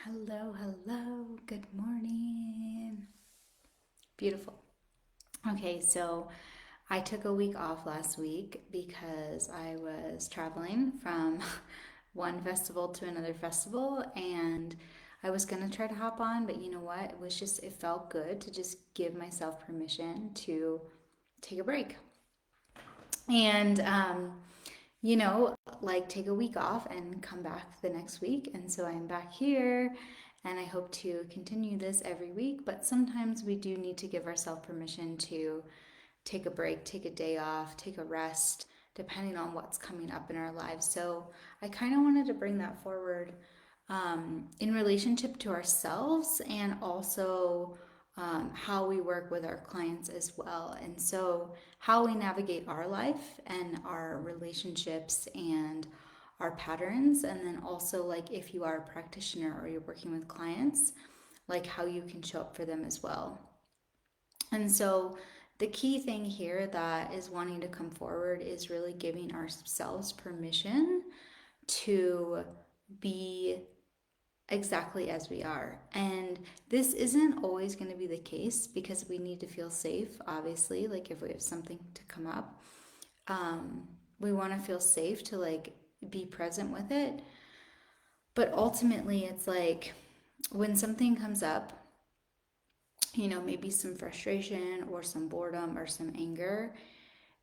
Hello, hello, good morning. Beautiful. Okay, so I took a week off last week because I was traveling from one festival to another festival, and I was gonna try to hop on, but you know what? It felt good to just give myself permission to take a break. And, like take a week off and come back the next week. And so I'm back here and I hope to continue this every week. But sometimes we do need to give ourselves permission to take a break, take a day off, take a rest, depending on what's coming up in our lives. So I kind of wanted to bring that forward in relationship to ourselves and also how we work with our clients as well. And so, how we navigate our life and our relationships and our patterns. And then also, like, if you are a practitioner or you're working with clients, like how you can show up for them as well. And so, the key thing here that is wanting to come forward is really giving ourselves permission to be exactly as we are. And this isn't always going to be the case because we need to feel safe, obviously. Like if we have something to come up, we want to feel safe to like be present with it. But ultimately, it's like when something comes up, maybe some frustration or some boredom or some anger,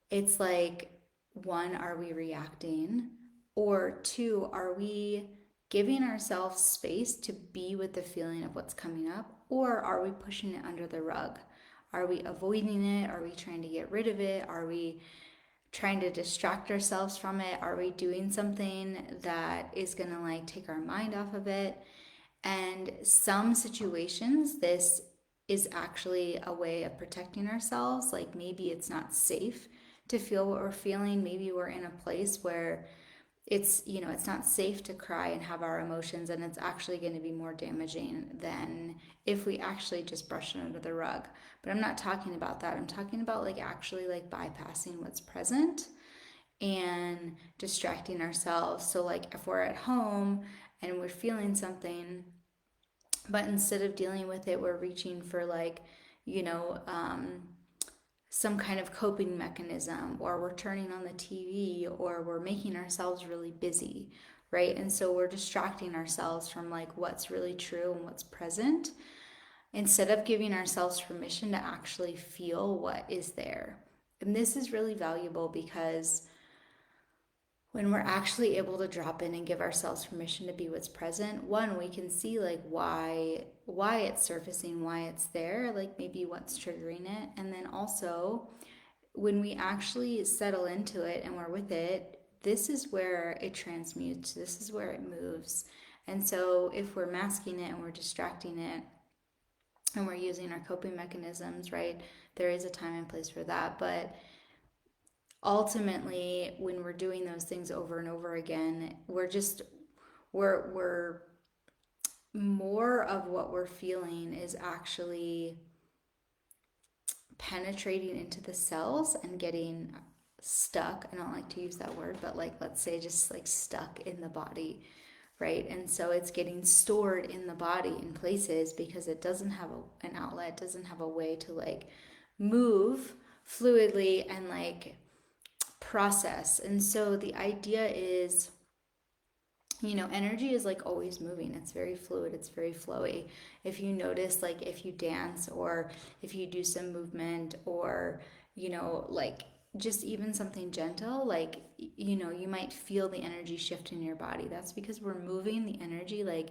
it's like, one, are we reacting? Or two, are we giving ourselves space to be with the feeling of what's coming up? Or are we pushing it under the rug? Are we avoiding it? Are we trying to get rid of it? Are we trying to distract ourselves from it? Are we doing something that is going to like take our mind off of it? And some situations, this is actually a way of protecting ourselves. Like maybe it's not safe to feel what we're feeling. Maybe we're in a place where it's not safe to cry and have our emotions, and it's actually going to be more damaging than if we actually just brush it under the rug. But I'm not talking about that. I'm talking about like actually like bypassing what's present and distracting ourselves. So like if we're at home and we're feeling something, but instead of dealing with it, we're reaching for like, you know, some kind of coping mechanism, or we're turning on the TV, or we're making ourselves really busy, right? And so we're distracting ourselves from like what's really true and what's present instead of giving ourselves permission to actually feel what is there. And this is really valuable because when we're actually able to drop in and give ourselves permission to be what's present, one, we can see like why it's surfacing, why it's there, like maybe what's triggering it. And then also when we actually settle into it and we're with it, this is where it transmutes, this is where it moves. And so if we're masking it and we're distracting it and we're using our coping mechanisms, right, there is a time and place for that. But ultimately, when we're doing those things over and over again, we're more of what we're feeling is actually penetrating into the cells and getting stuck. I don't like to use that word, but like let's say just like stuck in the body, right? And so it's getting stored in the body in places because it doesn't have an outlet, doesn't have a way to like move fluidly and like process. And so the idea is, energy is like always moving. It's very fluid, it's very flowy. If you notice, like if you dance or if you do some movement or, like just even something gentle, like, you might feel the energy shift in your body. That's because we're moving the energy like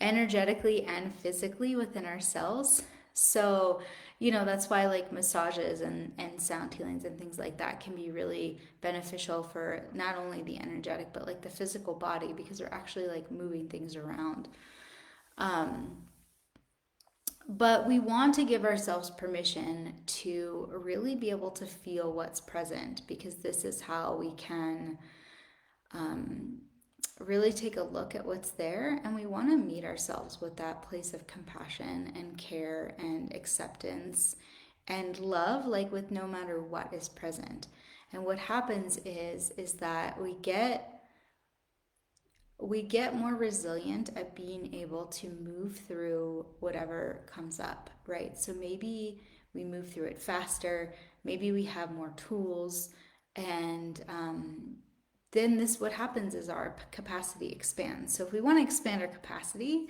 energetically and physically within ourselves. So, that's why like massages and sound healings and things like that can be really beneficial for not only the energetic, but like the physical body because we're actually like moving things around. Um, but we want to give ourselves permission to really be able to feel what's present because this is how we can um, really take a look at what's there, and we want to meet ourselves with that place of compassion and care and acceptance and love, like with no matter what is present. And what happens is that we get we get more resilient at being able to move through whatever comes up, right? So maybe we move through it faster, maybe we have more tools, and then what happens is our capacity expands. So if we want to expand our capacity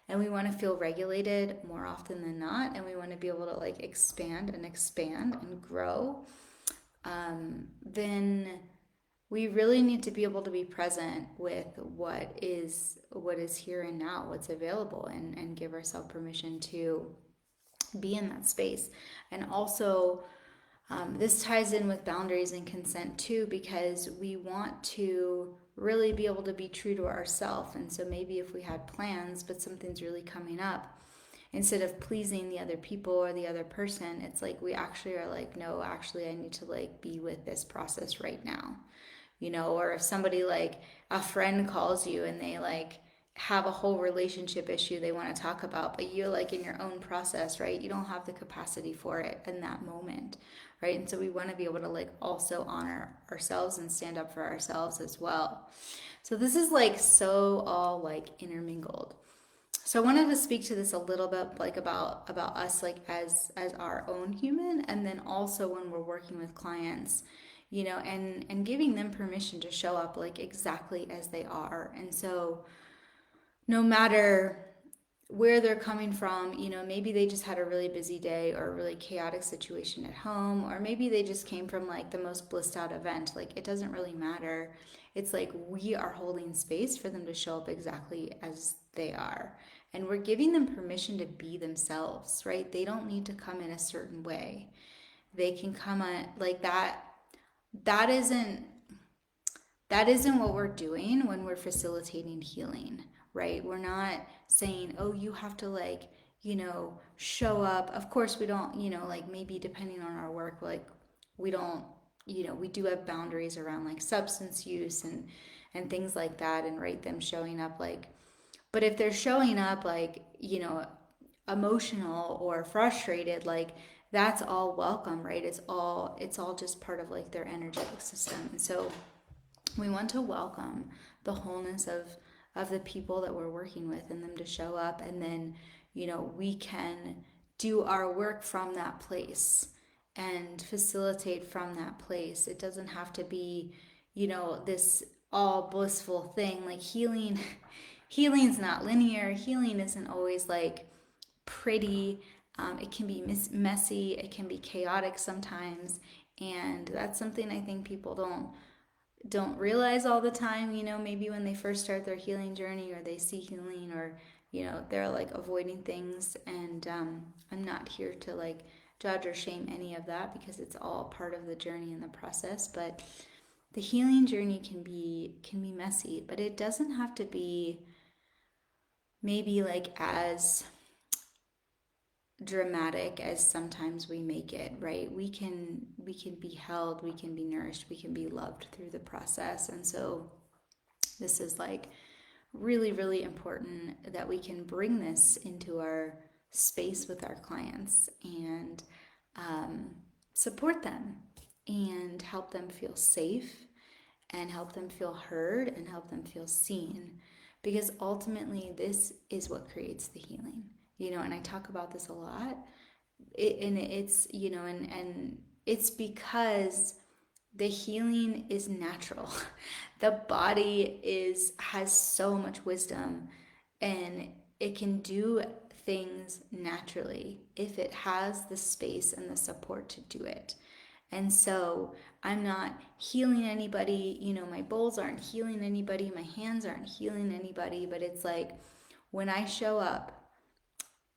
and we want to feel regulated more often than not, and we want to be able to like expand and grow, then we really need to be able to be present with what is here and now, what's available, and give ourselves permission to be in that space. And also, this ties in with boundaries and consent too, because we want to really be able to be true to ourselves. And so maybe if we had plans, but something's really coming up, instead of pleasing the other people or the other person, it's like we actually are like, no, actually, I need to like be with this process right now. Or if somebody like a friend calls you and they like have a whole relationship issue they want to talk about, but you're like in your own process, right? You don't have the capacity for it in that moment, right? And so we want to be able to like also honor ourselves and stand up for ourselves as well. So this is like so all like intermingled. So I wanted to speak to this a little bit like about us like as our own human, and then also when we're working with clients, and giving them permission to show up like exactly as they are. And so no matter where they're coming from, maybe they just had a really busy day or a really chaotic situation at home, or maybe they just came from like the most blissed out event. Like it doesn't really matter. It's like we are holding space for them to show up exactly as they are. And we're giving them permission to be themselves, right? They don't need to come in a certain way. They can come at like that. That isn't what we're doing when we're facilitating healing, right? We're not saying, oh, you have to like, show up. Of course, we don't, like maybe depending on our work, like we don't, we do have boundaries around like substance use and things like that, and right, them showing up like, but if they're showing up like, emotional or frustrated, like that's all welcome, right? It's all just part of like their energetic system. And so we want to welcome the wholeness of the people that we're working with, and them to show up, and then we can do our work from that place and facilitate from that place. It doesn't have to be this all blissful thing. Like healing's not linear. Healing isn't always like pretty. It can be messy, it can be chaotic sometimes, and that's something I think people don't realize all the time. Maybe when they first start their healing journey, or they see healing, or they're like avoiding things. And I'm not here to like judge or shame any of that, because it's all part of the journey and the process. But the healing journey can be messy, but it doesn't have to be maybe like as dramatic as sometimes we make it, right? We can be held, we can be nourished, we can be loved through the process. And so this is like really, really important that we can bring this into our space with our clients, and support them and help them feel safe, and help them feel heard, and help them feel seen, because ultimately this is what creates the healing. And I talk about this a lot. And it's and it's because the healing is natural. The body has so much wisdom, and it can do things naturally if it has the space and the support to do it. And so I'm not healing anybody, my bowls aren't healing anybody, my hands aren't healing anybody, but it's like when I show up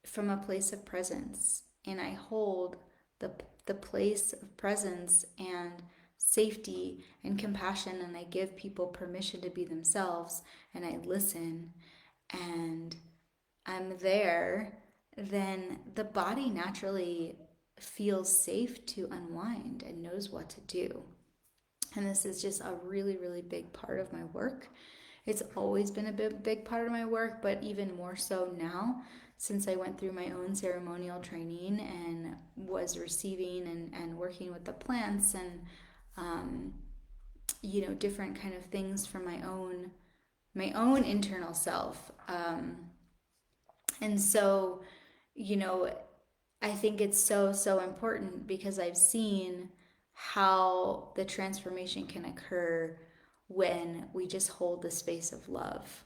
from a place of presence, and I hold the place of presence and safety and compassion, and I give people permission to be themselves, and I listen, and I'm there, then the body naturally feels safe to unwind and knows what to do. And this is just a really, really big part of my work. It's always been a big part of my work, but even more so now, since I went through my own ceremonial training and was receiving and working with the plants, and different kind of things from my own my own internal self. And so, you know, I think it's so, so important because I've seen how the transformation can occur when we just hold the space of love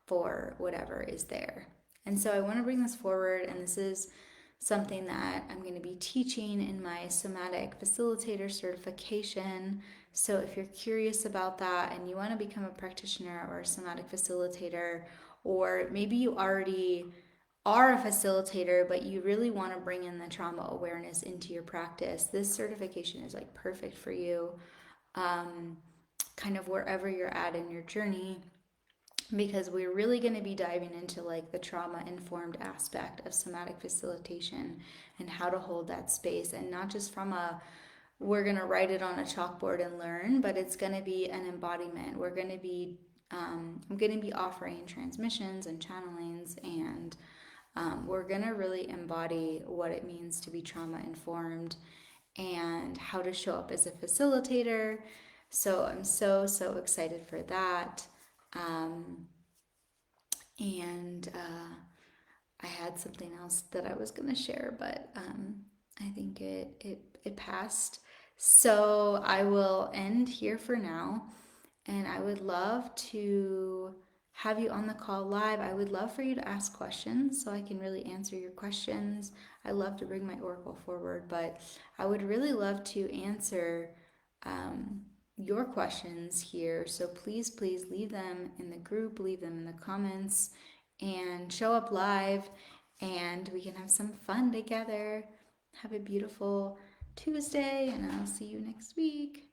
for whatever is there. And so I want to bring this forward, and this is something that I'm going to be teaching in my somatic facilitator certification. So if you're curious about that and you want to become a practitioner or a somatic facilitator, or maybe you already are a facilitator but you really want to bring in the trauma awareness into your practice, this certification is like perfect for you, kind of wherever you're at in your journey, because we're really going to be diving into like the trauma informed aspect of somatic facilitation and how to hold that space, and not just from a we're going to write it on a chalkboard and learn, but it's going to be an embodiment. We're going to be I'm going to be offering transmissions and channelings, and we're going to really embody what it means to be trauma informed and how to show up as a facilitator. So I'm so, so excited for that. Um, and I had something else that I was going to share, but I think it passed. So I will end here for now. And I would love to have you on the call live. I would love for you to ask questions so I can really answer your questions. I love to bring my oracle forward, but I would really love to answer your questions here. So please, please leave them in the group, leave them in the comments, and show up live, and we can have some fun together. Have a beautiful Tuesday, and I'll see you next week.